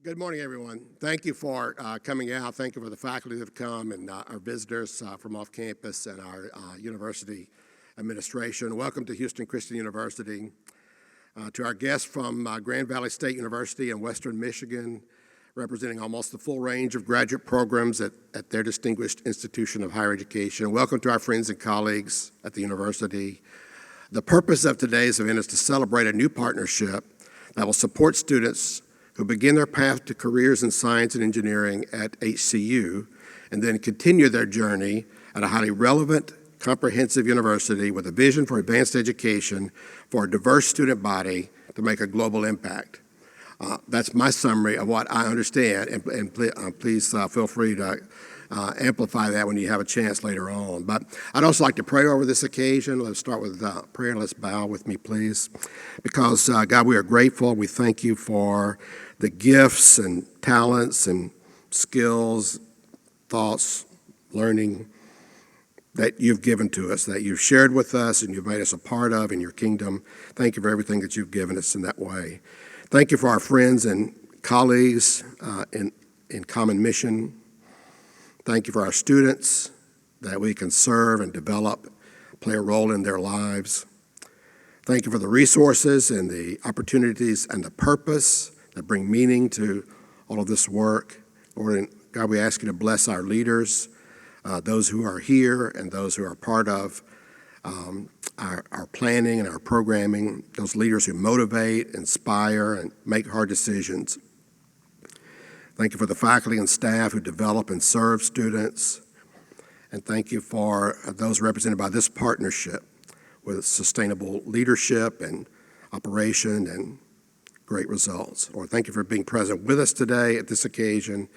Good morning, everyone. Thank you for coming out. Thank you for the faculty that have come and our visitors from off campus and our university administration. Welcome to Houston Christian University. To our guests from Grand Valley State University in Western Michigan, representing almost the full range of graduate programs at their distinguished institution of higher education. Welcome to our friends and colleagues at the university. The purpose of today's event is to celebrate a new partnership that will support students who begin their path to careers in science and engineering at HCU and then continue their journey at a highly relevant, comprehensive university with a vision for advanced education for a diverse student body to make a global impact. That's my summary of what I understand, and please feel free to amplify that when you have a chance later on. But I'd also like to pray over this occasion. Let's start with prayer. Let's bow with me, please. Because, God, we are grateful. We thank you for the gifts and talents and skills, thoughts, learning that you've given to us, that you've shared with us and you've made us a part of in your kingdom. Thank you for everything that you've given us in that way. Thank you for our friends and colleagues in common mission. Thank you for our students that we can serve and develop, play a role in their lives. Thank you for the resources and the opportunities and the purpose that bring meaning to all of this work. Lord, God, we ask you to bless our leaders, those who are here and those who are part of our planning and our programming, those leaders who motivate, inspire, and make hard decisions. Thank you for the faculty and staff who develop and serve students. And thank you for those represented by this partnership with sustainable leadership and operation and great results. Lord, thank you for being present with us today at this occasion.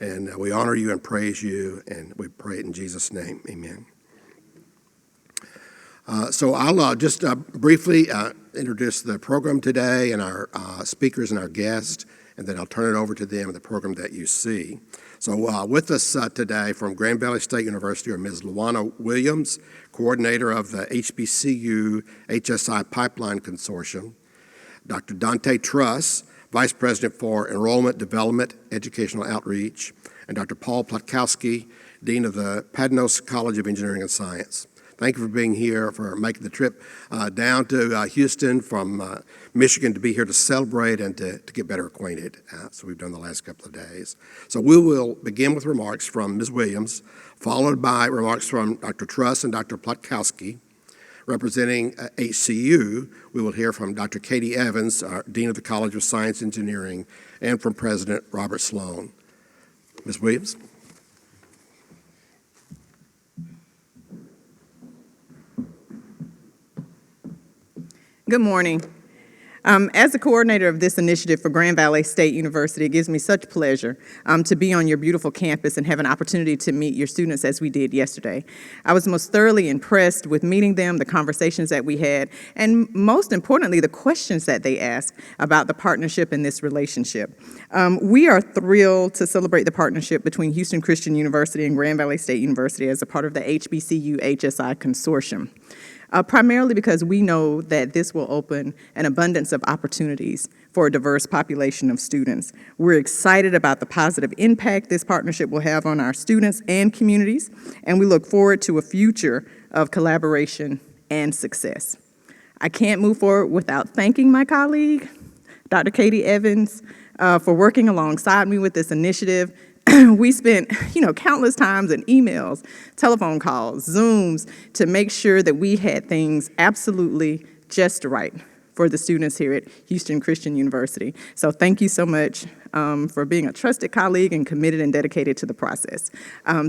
And we honor you and praise you, and we pray it in Jesus' name. Amen. So I'll just briefly introduce the program today and our speakers and our guests, and then I'll turn it over to them and the program that you see. So with us today from Grand Valley State University are Ms. Luana Williams, coordinator of the HBCU HSI Pipeline Consortium, Dr. Donta Truss, Vice President for Enrollment, Development, Educational Outreach, and Dr. Paul Platkowski, Dean of the Padnos College of Engineering and Science. Thank you for being here, for making the trip down to Houston from Michigan to be here to celebrate and to get better acquainted. So we've done the last couple of days. So we will begin with remarks from Ms. Williams, followed by remarks from Dr. Truss and Dr. Platkowski. Representing HCU, we will hear from Dr. Katie Evans, our Dean of the College of Science and Engineering, and from President Robert Sloan. Ms. Williams. Good morning. As the coordinator of this initiative for Grand Valley State University, it gives me such pleasure to be on your beautiful campus and have an opportunity to meet your students as we did yesterday. I was most thoroughly impressed with meeting them, the conversations that we had, and most importantly, the questions that they asked about the partnership in this relationship. We are thrilled to celebrate the partnership between Houston Christian University and Grand Valley State University as a part of the HBCU HSI Consortium. Primarily because we know that this will open an abundance of opportunities for a diverse population of students. We're excited about the positive impact this partnership will have on our students and communities, and we look forward to a future of collaboration and success. I can't move forward without thanking my colleague, Dr. Katie Evans, for working alongside me with this initiative. We spent, countless times in emails, telephone calls, Zooms, to make sure that we had things absolutely just right for the students here at Houston Christian University. So thank you so much for being a trusted colleague and committed and dedicated to the process.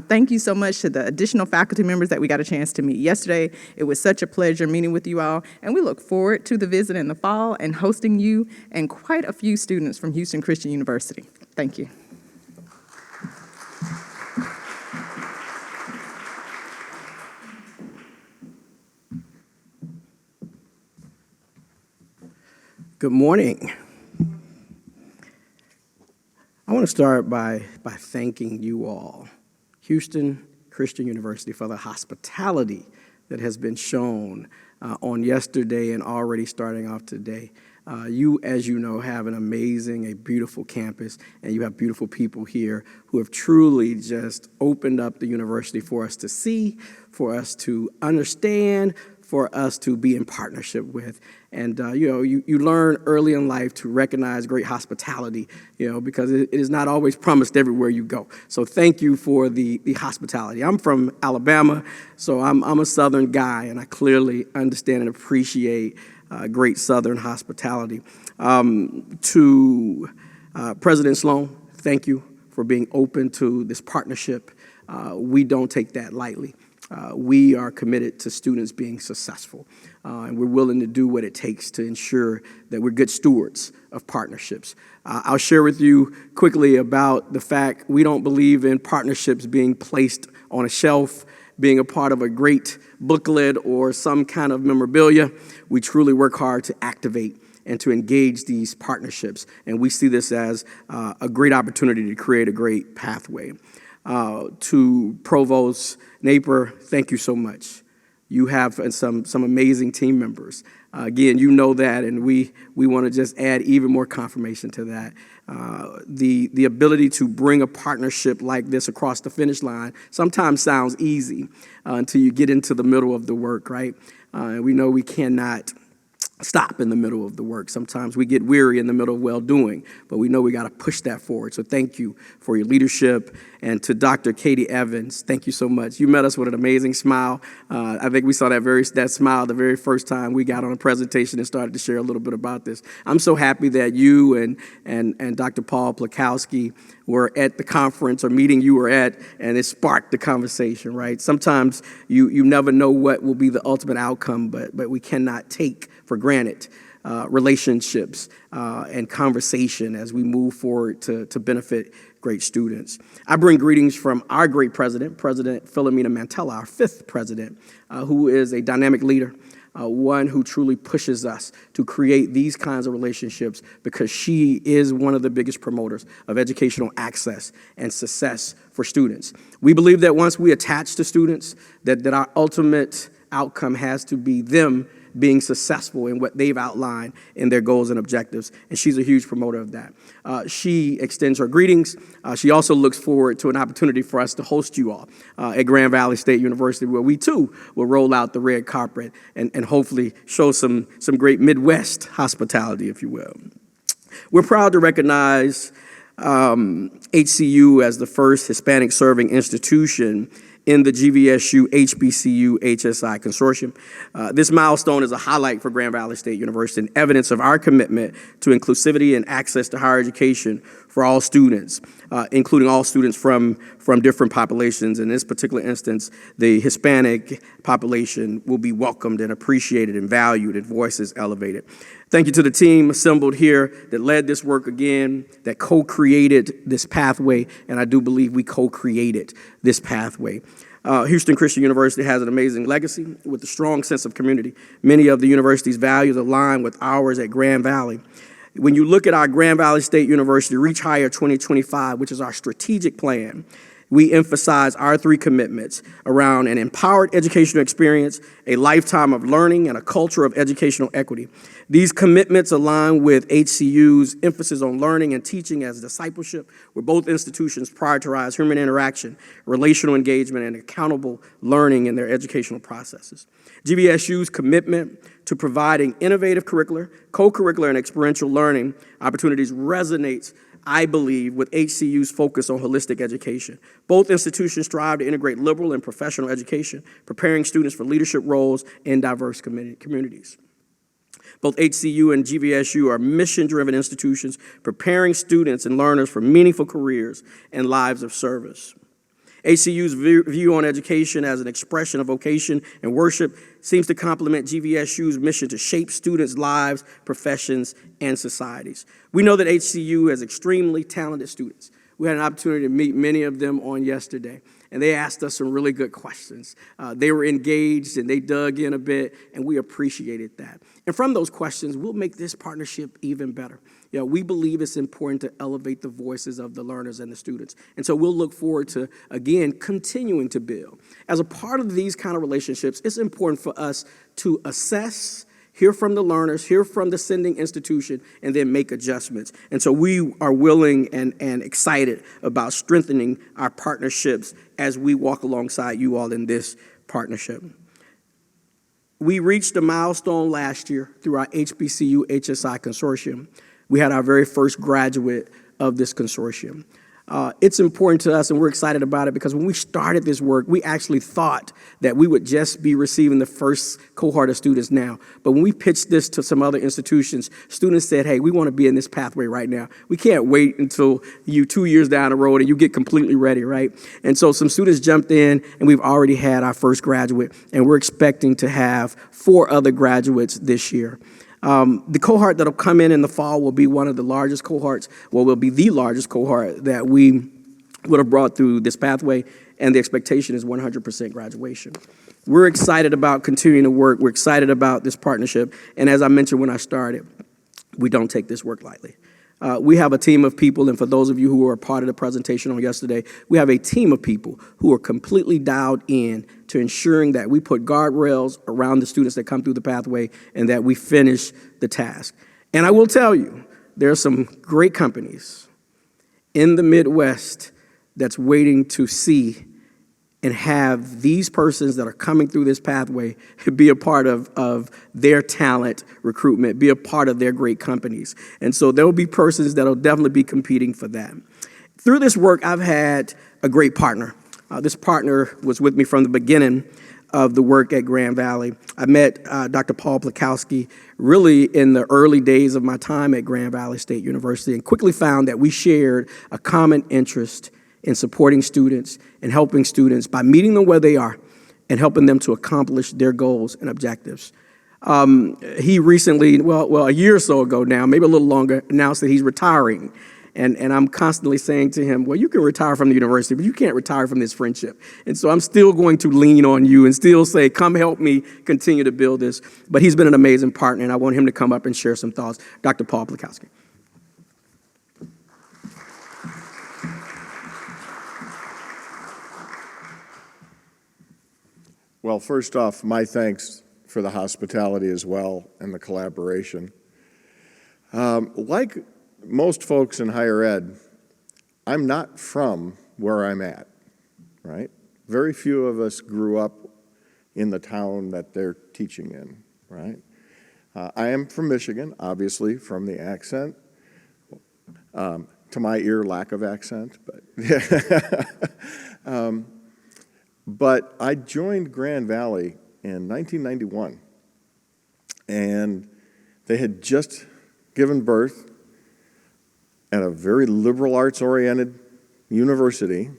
Thank you so much to the additional faculty members that we got a chance to meet yesterday. It was such a pleasure meeting with you all, and we look forward to the visit in the fall and hosting you and quite a few students from Houston Christian University. Thank you. Good morning. I want to start by thanking you all, Houston Christian University, for the hospitality that has been shown on yesterday and already starting off today. You, as you know, have an amazing, a beautiful campus, and you have beautiful people here who have truly just opened up the university for us to see, for us to understand, for us to be in partnership with. And, you learn early in life to recognize great hospitality, because it is not always promised everywhere you go. So thank you for the hospitality. I'm from Alabama, so I'm a Southern guy, and I clearly understand and appreciate great Southern hospitality. To President Sloan, thank you for being open to this partnership. We don't take that lightly. We are committed to students being successful, and we're willing to do what it takes to ensure that we're good stewards of partnerships. I'll share with you quickly about the fact we don't believe in partnerships being placed on a shelf, being a part of a great booklet or some kind of memorabilia. We truly work hard to activate and to engage these partnerships, and we see this as a great opportunity to create a great pathway. To Provost Napier, thank you so much. You have some amazing team members. Again, you know that, and we want to just add even more confirmation to that. The ability to bring a partnership like this across the finish line sometimes sounds easy until you get into the middle of the work, right? And we know we cannot stop in the middle of the work. Sometimes we get weary in the middle of well-doing, but we know we got to push that forward. So thank you for your leadership. And to Dr. Katie Evans, thank you so much. You met us with an amazing smile. I think we saw that smile the very first time we got on a presentation and started to share a little bit about this. I'm so happy that you and Dr. Paul Plakowski were at the conference or meeting you were at, and it sparked the conversation, right? Sometimes you never know what will be the ultimate outcome, but we cannot take for granted relationships and conversation as we move forward to benefit great students. I bring greetings from our great president, President Philomena Mantella, our fifth president, who is a dynamic leader, one who truly pushes us to create these kinds of relationships because she is one of the biggest promoters of educational access and success for students. We believe that once we attach to students, that our ultimate outcome has to be them being successful in what they've outlined in their goals and objectives, and she's a huge promoter of that. She extends her greetings. She also looks forward to an opportunity for us to host you all at Grand Valley State University, where we too will roll out the red carpet and hopefully show some great Midwest hospitality, if you will. We're proud to recognize HCU as the first Hispanic-Serving Institution in the GVSU HBCU HSI Consortium. This milestone is a highlight for Grand Valley State University and evidence of our commitment to inclusivity and access to higher education for all students, including all students from different populations. In this particular instance, the Hispanic population will be welcomed and appreciated and valued and voices elevated. Thank you to the team assembled here that led this work again, that co-created this pathway, and I do believe we co-created this pathway. Houston Christian University has an amazing legacy with a strong sense of community. Many of the university's values align with ours at Grand Valley. When you look at our Grand Valley State University Reach Higher 2025, which is our strategic plan, we emphasize our three commitments around an empowered educational experience, a lifetime of learning, and a culture of educational equity. These commitments align with HCU's emphasis on learning and teaching as discipleship, where both institutions prioritize human interaction, relational engagement, and accountable learning in their educational processes. GVSU's commitment to providing innovative curricular, co-curricular, and experiential learning opportunities resonates, I believe, with HCU's focus on holistic education. Both institutions strive to integrate liberal and professional education, preparing students for leadership roles in diverse communities. Both HCU and GVSU are mission-driven institutions, preparing students and learners for meaningful careers and lives of service. HCU's view on education as an expression of vocation and worship seems to complement GVSU's mission to shape students' lives, professions, and societies. We know that HCU has extremely talented students. We had an opportunity to meet many of them on yesterday, and they asked us some really good questions. They were engaged, and they dug in a bit, and we appreciated that. And from those questions, we'll make this partnership even better. We believe it's important to elevate the voices of the learners and the students. And so we'll look forward to, again, continuing to build. As a part of these kind of relationships, it's important for us to assess, hear from the learners, hear from the sending institution, and then make adjustments. And so we are willing and excited about strengthening our partnerships as we walk alongside you all in this partnership. We reached a milestone last year through our HBCU HSI Consortium. We had our very first graduate of this consortium. It's important to us, and we're excited about it, because when we started this work, we actually thought that we would just be receiving the first cohort of students now. But when we pitched this to some other institutions, students said, hey, we want to be in this pathway right now. We can't wait until you 2 years down the road and you get completely ready, right? And so some students jumped in, and we've already had our first graduate, and we're expecting to have 4 other graduates this year. The cohort that'll come in the fall will be one of the largest cohorts, will be the largest cohort that we would have brought through this pathway, and the expectation is 100% graduation. We're excited about continuing to work. We're excited about this partnership, and as I mentioned when I started, we don't take this work lightly. We have a team of people, and for those of you who were a part of the presentation on yesterday, we have a team of people who are completely dialed in to ensuring that we put guardrails around the students that come through the pathway and that we finish the task. And I will tell you, there are some great companies in the Midwest that's waiting to see and have these persons that are coming through this pathway be a part of their talent recruitment, be a part of their great companies. And so there will be persons that will definitely be competing for that. Through this work, I've had a great partner. This partner was with me from the beginning of the work at Grand Valley. I met Dr. Paul Plakowski really in the early days of my time at Grand Valley State University, and quickly found that we shared a common interest in supporting students and helping students by meeting them where they are and helping them to accomplish their goals and objectives. He recently, well, a year or so ago now, maybe a little longer, announced that he's retiring. And I'm constantly saying to him, well, you can retire from the university, but you can't retire from this friendship. And so I'm still going to lean on you and still say, come help me continue to build this. But he's been an amazing partner, and I want him to come up and share some thoughts. Dr. Paul Plakowski. Well, first off, my thanks for the hospitality as well and the collaboration. Like most folks in higher ed, I'm not from where I'm at, right? Very few of us grew up in the town that they're teaching in, right? I am from Michigan, obviously, from the accent. To my ear, lack of accent, but but I joined Grand Valley in 1991, and they had just given birth at a very liberal arts-oriented university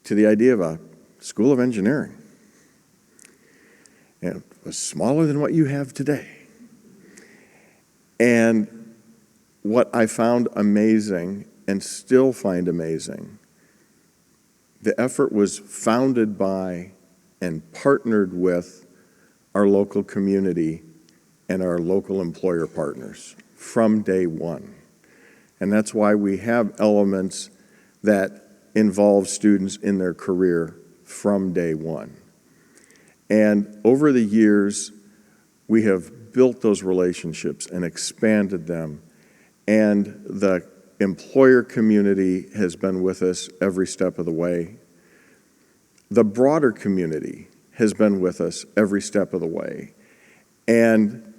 to the idea of a School of Engineering. And it was smaller than what you have today. And what I found amazing, and still find amazing, the effort was founded by and partnered with our local community and our local employer partners from day one. And that's why we have elements that involve students in their career from day one. And over the years, we have built those relationships and expanded them, and the employer community has been with us every step of the way. The broader community has been with us every step of the way. And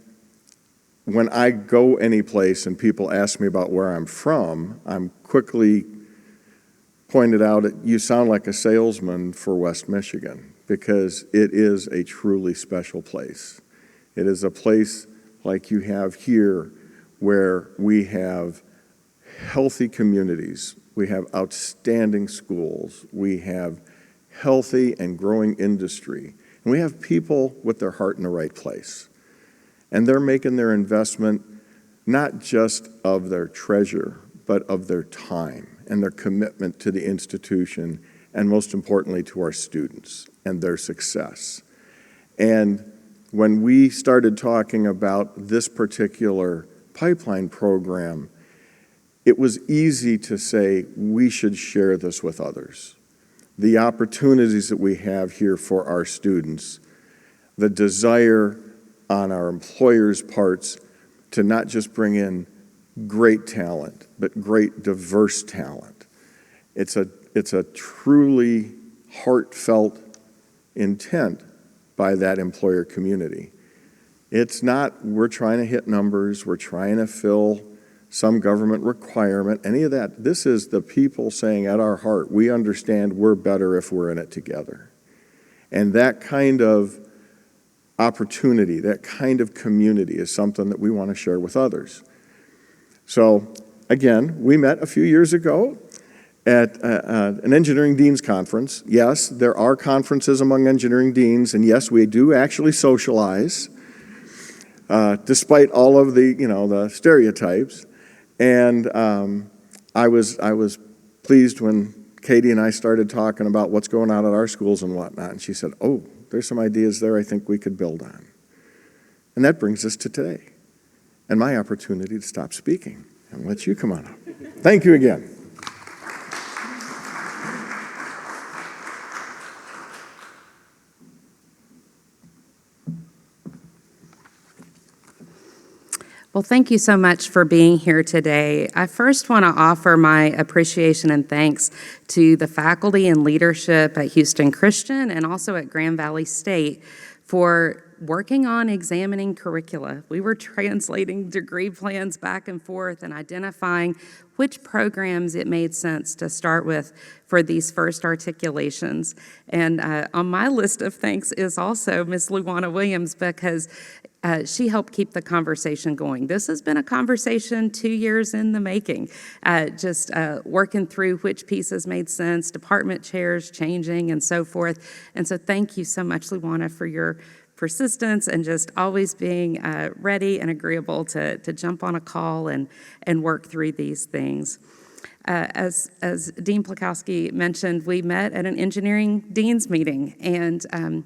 when I go any place and people ask me about where I'm from, I'm quickly pointed out, you sound like a salesman for West Michigan, because it is a truly special place. It is a place like you have here, where we have healthy communities, we have outstanding schools, we have healthy and growing industry, and we have people with their heart in the right place. And they're making their investment not just of their treasure, but of their time and their commitment to the institution, and most importantly to our students and their success. And when we started talking about this particular pipeline program, it was easy to say we should share this with others. The opportunities that we have here for our students, the desire on our employers' parts to not just bring in great talent, but great diverse talent. It's a truly heartfelt intent by that employer community. It's not, we're trying to hit numbers, we're trying to fill some government requirement, any of that. This is the people saying at our heart, we understand we're better if we're in it together. And that kind of opportunity, that kind of community is something that we want to share with others. So again, we met a few years ago at an engineering deans conference. Yes, there are conferences among engineering deans, and yes, we do actually socialize, despite all of the, the stereotypes. And I was pleased when Katie and I started talking about what's going on at our schools and whatnot, and she said, "Oh, there's some ideas there I think we could build on." And that brings us to today, and my opportunity to stop speaking and let you come on up. Thank you again. Well, thank you so much for being here today. I first want to offer my appreciation and thanks to the faculty and leadership at Houston Christian and also at Grand Valley State for working on examining curricula. We were translating degree plans back and forth and identifying which programs it made sense to start with for these first articulations. And on my list of thanks is also Ms. Luana Williams, because she helped keep the conversation going. This has been a conversation 2 years in the making, just working through which pieces made sense, department chairs changing and so forth. And so thank you so much, Luana, for your persistence and just always being ready and agreeable to jump on a call and work through these things. As Dean Plakowski mentioned, we met at an engineering dean's meeting, and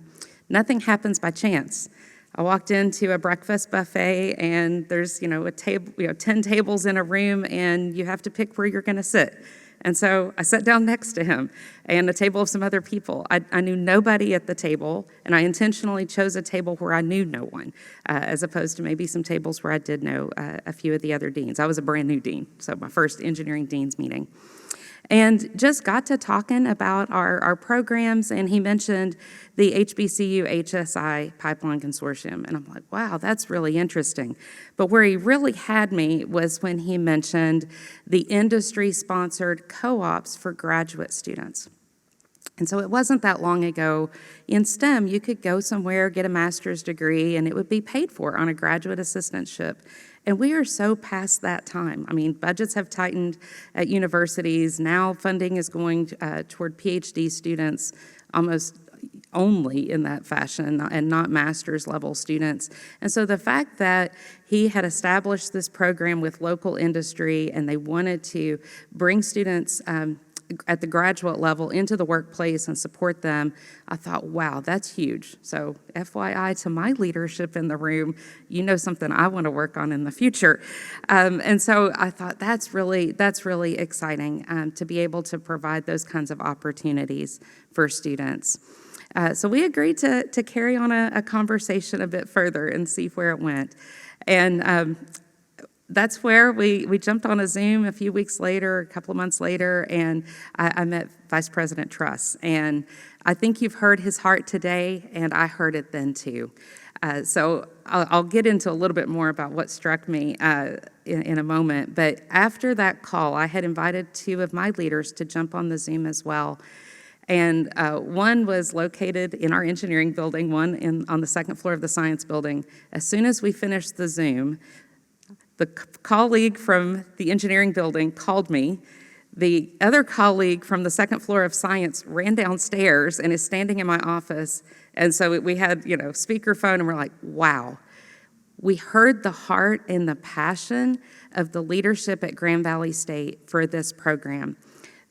nothing happens by chance. I walked into a breakfast buffet, and there's a table, 10 tables in a room, and you have to pick where you're going to sit. And so I sat down next to him and a table of some other people. I knew nobody at the table, and I intentionally chose a table where I knew no one, as opposed to maybe some tables where I did know a few of the other deans. I was a brand new dean, so my first engineering dean's meeting. And just got to talking about our programs, and he mentioned the HBCU HSI Pipeline Consortium. And I'm like, wow, that's really interesting. But where he really had me was when he mentioned the industry-sponsored co-ops for graduate students. And so it wasn't that long ago in STEM, you could go somewhere, get a master's degree, and it would be paid for on a graduate assistantship. And we are so past that time. I mean, budgets have tightened at universities. Now funding is going toward PhD students almost only in that fashion and not master's level students. And so the fact that he had established this program with local industry and they wanted to bring students at the graduate level into the workplace and support them, I thought, wow, that's huge. So FYI to my leadership in the room, something I want to work on in the future. And so I thought that's really exciting to be able to provide those kinds of opportunities for students. So we agreed to carry on a conversation a bit further and see where it went. And that's where we jumped on a Zoom a few weeks later, a couple of months later, and I met Vice President Truss. And I think you've heard his heart today, and I heard it then too. So I'll get into a little bit more about what struck me in a moment. But after that call, I had invited 2 of my leaders to jump on the Zoom as well. And one was located in our engineering building, one on the second floor of the science building. As soon as we finished the Zoom, the colleague from the engineering building called me. The other colleague from the second floor of science ran downstairs and is standing in my office. And so we had, speakerphone, and we're like, wow. We heard the heart and the passion of the leadership at Grand Valley State for this program.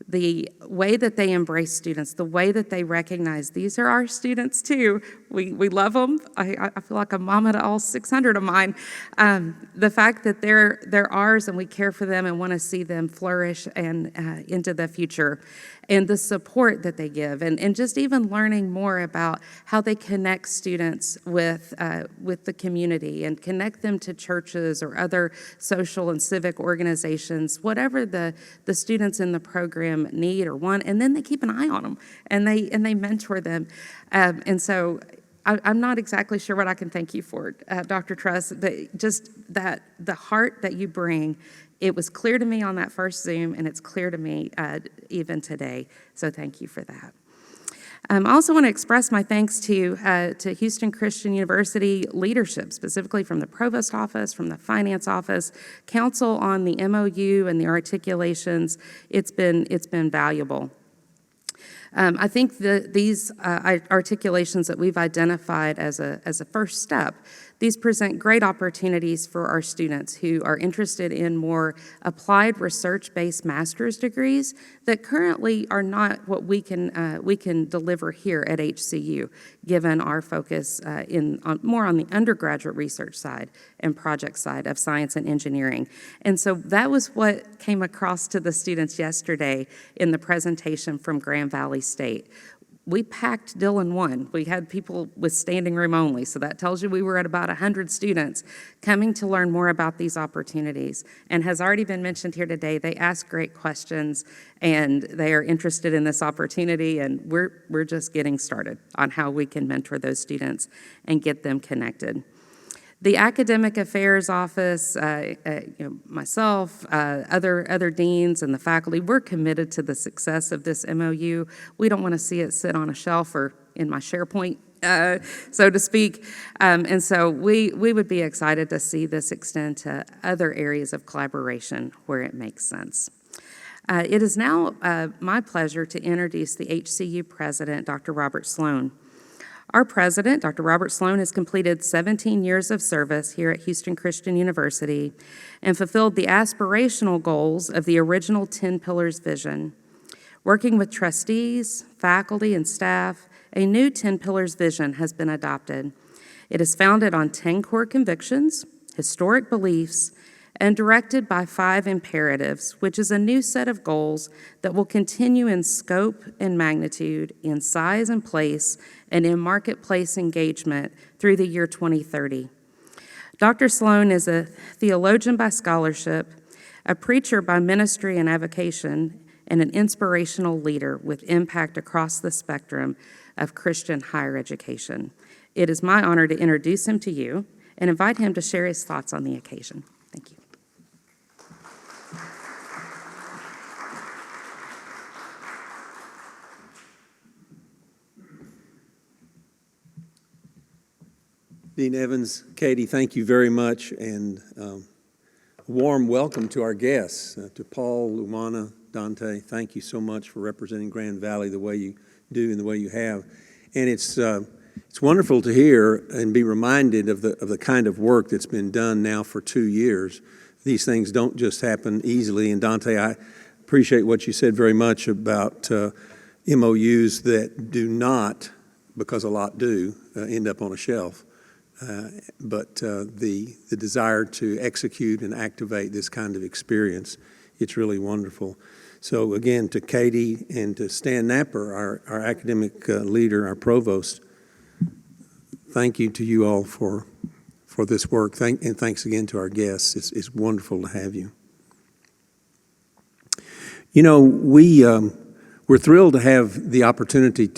the way that they embrace students, the way that they recognize these are our students too. We love them. I feel like a mama to all 600 of mine. The fact that they're ours and we care for them and want to see them flourish and into the future, and the support that they give, and just even learning more about how they connect students with the community and connect them to churches or other social and civic organizations, whatever the students in the program need or want, and then they keep an eye on them and they mentor them. And so I'm not exactly sure what I can thank you for, Dr. Truss, but just that the heart that you bring, it was clear to me on that first Zoom, and it's clear to me even today. So thank you for that. I also want to express my thanks to Houston Christian University leadership, specifically from the provost office, from the finance office, council on the MOU and the articulations. It's been valuable. I think these articulations that we've identified as a first step, these present great opportunities for our students who are interested in more applied research-based master's degrees that currently are not what we can deliver here at HCU, given our focus more on the undergraduate research side and project side of science and engineering. And so that was what came across to the students yesterday in the presentation from Grand Valley State. We packed Dillon 1. We had people with standing room only, so that tells you we were at about 100 students coming to learn more about these opportunities. And has already been mentioned here today, they ask great questions and they are interested in this opportunity, and we're just getting started on how we can mentor those students and get them connected. The Academic Affairs Office, myself, other deans and the faculty, we're committed to the success of this MOU. We don't want to see it sit on a shelf or in my SharePoint, so to speak. And so we would be excited to see this extend to other areas of collaboration where it makes sense. It is now my pleasure to introduce the HCU President, Dr. Robert Sloan. Our president, Dr. Robert Sloan, has completed 17 years of service here at Houston Christian University and fulfilled the aspirational goals of the original 10 Pillars vision. Working with trustees, faculty, and staff, a new 10 Pillars vision has been adopted. It is founded on 10 core convictions, historic beliefs, and directed by 5 imperatives, which is a new set of goals that will continue in scope and magnitude, in size and place, and in marketplace engagement through the year 2030. Dr. Sloan is a theologian by scholarship, a preacher by ministry and avocation, and an inspirational leader with impact across the spectrum of Christian higher education. It is my honor to introduce him to you and invite him to share his thoughts on the occasion. Thank you. Dean Evans, Katie, thank you very much, and a warm welcome to our guests, to Paul, Lumana, Donta. Thank you so much for representing Grand Valley the way you do and the way you have. And it's wonderful to hear and be reminded of the kind of work that's been done now for 2 years. These things don't just happen easily. And Donta, I appreciate what you said very much about MOUs that do not, because a lot do, end up on a shelf. But the desire to execute and activate this kind of experience, it's really wonderful. So again, to Katie and to Stan Napper, our academic leader, our provost, thank you to you all for this work. And thanks again to our guests. It's wonderful to have you. You know, we're thrilled to have the opportunity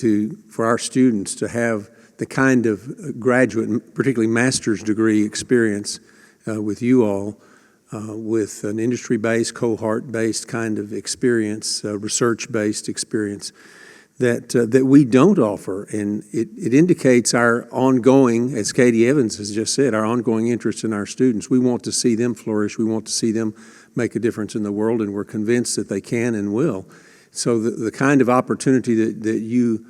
for our students to have the kind of graduate, particularly master's degree experience with you all, with an industry-based, cohort-based kind of experience, research-based experience that we don't offer. And it indicates our ongoing, as Katie Evans has just said, our ongoing interest in our students. We want to see them flourish. We want to see them make a difference in the world, and we're convinced that they can and will. So the kind of opportunity that you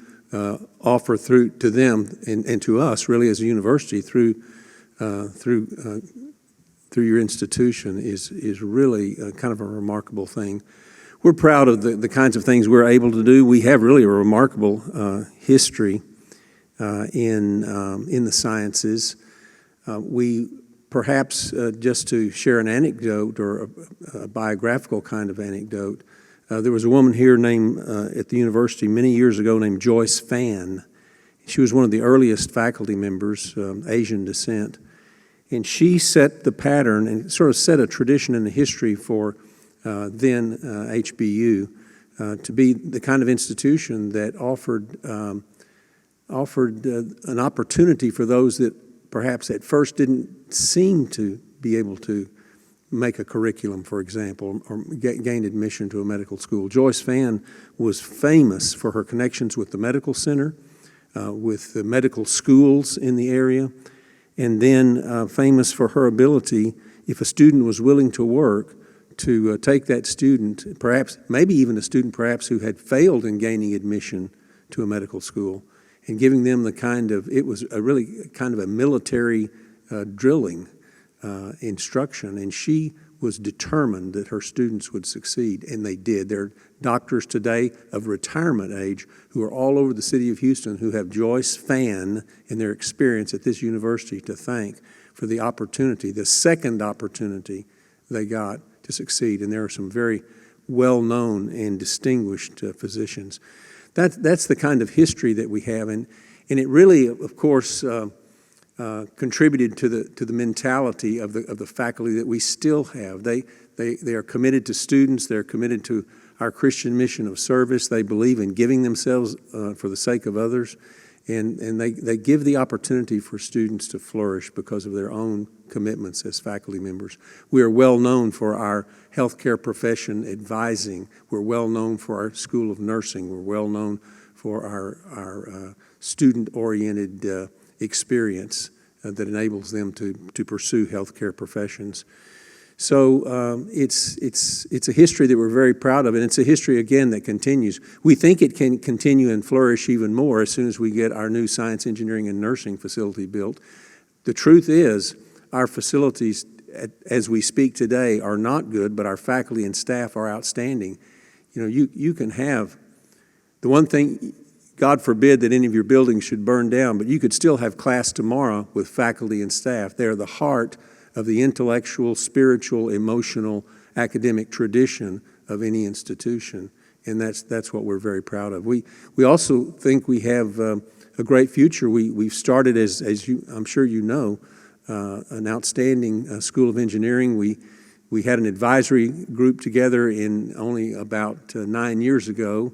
offer to them and to us, really as a university, through your institution is really kind of a remarkable thing. we're proud of the kinds of things we're able to do. We have really a remarkable history in the sciences. We perhaps, just to share an anecdote or a biographical kind of anecdote, there was a woman here named at the university many years ago named Joyce Fan. She was one of the earliest faculty members, Asian descent, and she set the pattern and sort of set a tradition in the history for then HBU to be the kind of institution that offered an opportunity for those that perhaps at first didn't seem to be able to make a curriculum, for example, or gain admission to a medical school. Joyce Fan was famous for her connections with the medical center, with the medical schools in the area, and then famous for her ability, if a student was willing to work, to take that student, perhaps, maybe even a student perhaps who had failed in gaining admission to a medical school, and giving them the kind of, it was a really kind of a military drilling instruction, and she was determined that her students would succeed, and they did. There are doctors today of retirement age who are all over the city of Houston who have Joyce Fan and their experience at this university to thank for the opportunity, the second opportunity they got to succeed. And there are some very well-known and distinguished physicians. That's the kind of history that we have, and it really, of course, contributed to the mentality of the faculty that we still have. They are committed to students. They're committed to our Christian mission of service. They believe in giving themselves for the sake of others, and they give the opportunity for students to flourish because of their own commitments as faculty members. We are well known for our healthcare profession advising. We're well known for our School of Nursing. We're well known for our student-oriented experience that enables them to pursue healthcare professions. So it's a history that we're very proud of, and it's a history, again, that continues. We think it can continue and flourish even more as soon as we get our new science, engineering, and nursing facility built. The truth is, our facilities, as we speak today, are not good, but our faculty and staff are outstanding. You know, you can have, the one thing, God forbid that any of your buildings should burn down, but you could still have class tomorrow with faculty and staff. They're the heart of the intellectual, spiritual, emotional, academic tradition of any institution, and that's what we're very proud of. We also think we have a great future. We've started, as you, I'm sure you know, an outstanding School of Engineering. We had an advisory group together in only about 9 years ago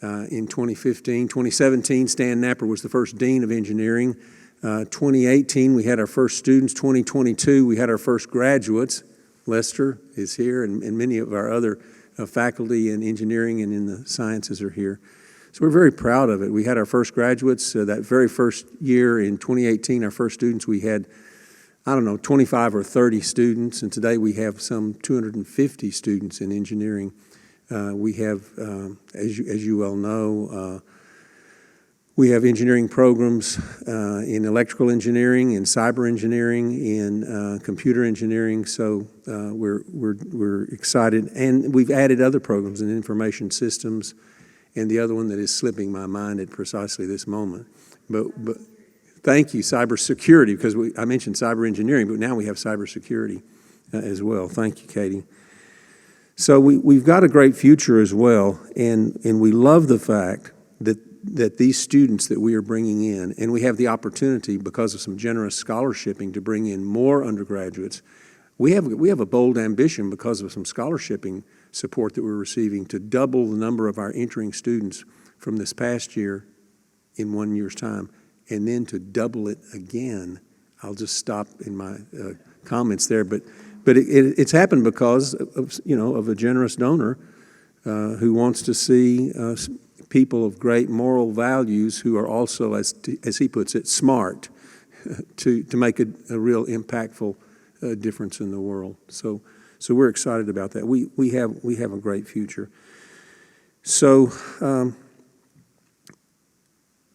in 2015. 2017, Stan Napper was the first Dean of Engineering. 2018, we had our first students. 2022, we had our first graduates. Lester is here, and many of our other faculty in engineering and in the sciences are here. So we're very proud of it. We had our first graduates that very first year in 2018, our first students, we had, 25 or 30 students, and today we have some 250 students in engineering. We have, as you well know, we have engineering programs in electrical engineering, in cyber engineering, in computer engineering. So we're excited, and we've added other programs in information systems, and the other one that is slipping my mind at precisely this moment. But thank you, cybersecurity, because I mentioned cyber engineering, but now we have cybersecurity as well. Thank you, Katie. So we've got a great future as well, and we love the fact that these students that we are bringing in, and we have the opportunity because of some generous scholarshiping to bring in more undergraduates. We have a bold ambition because of some scholarshiping support that we're receiving to double the number of our entering students from this past year in 1 year's time, and then to double it again. I'll just stop in my comments there, but it's happened because of a generous donor who wants to see people of great moral values who are also, as he puts it, smart to make a real impactful difference in the world. So we're excited about that. We have a great future. So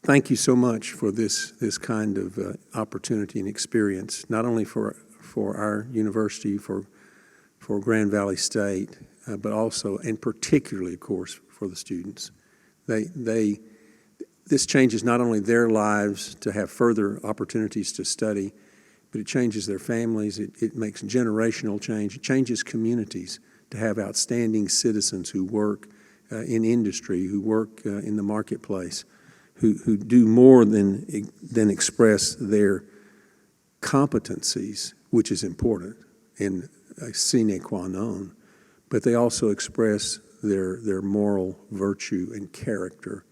thank you so much for this kind of opportunity and experience, not only for our university, for Grand Valley State, but also, and particularly, of course, for the students. This changes not only their lives to have further opportunities to study, but it changes their families. It makes generational change. It changes communities to have outstanding citizens who work in industry, who work in the marketplace, who do more than express their competencies, which is important and a sine qua non, but they also express their moral virtue and character.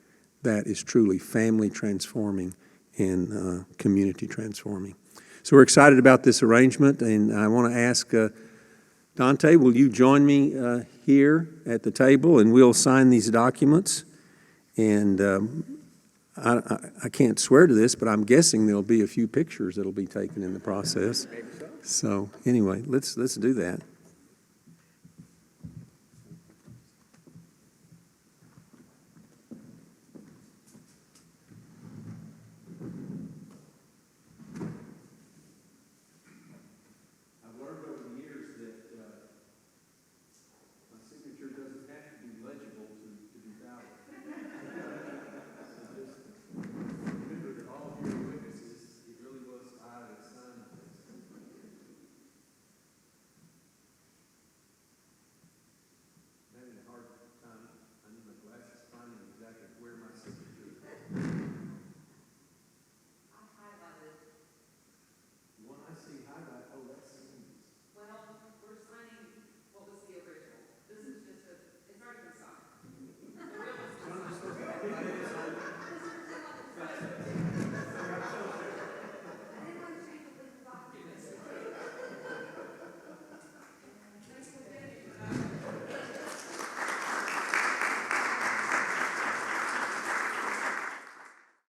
That is truly family transforming and community transforming. So we're excited about this arrangement, and I want to ask Donta, will you join me here at the table, and we'll sign these documents. And I can't swear to this, but I'm guessing there'll be a few pictures that'll be taken in the process. So anyway, let's do that.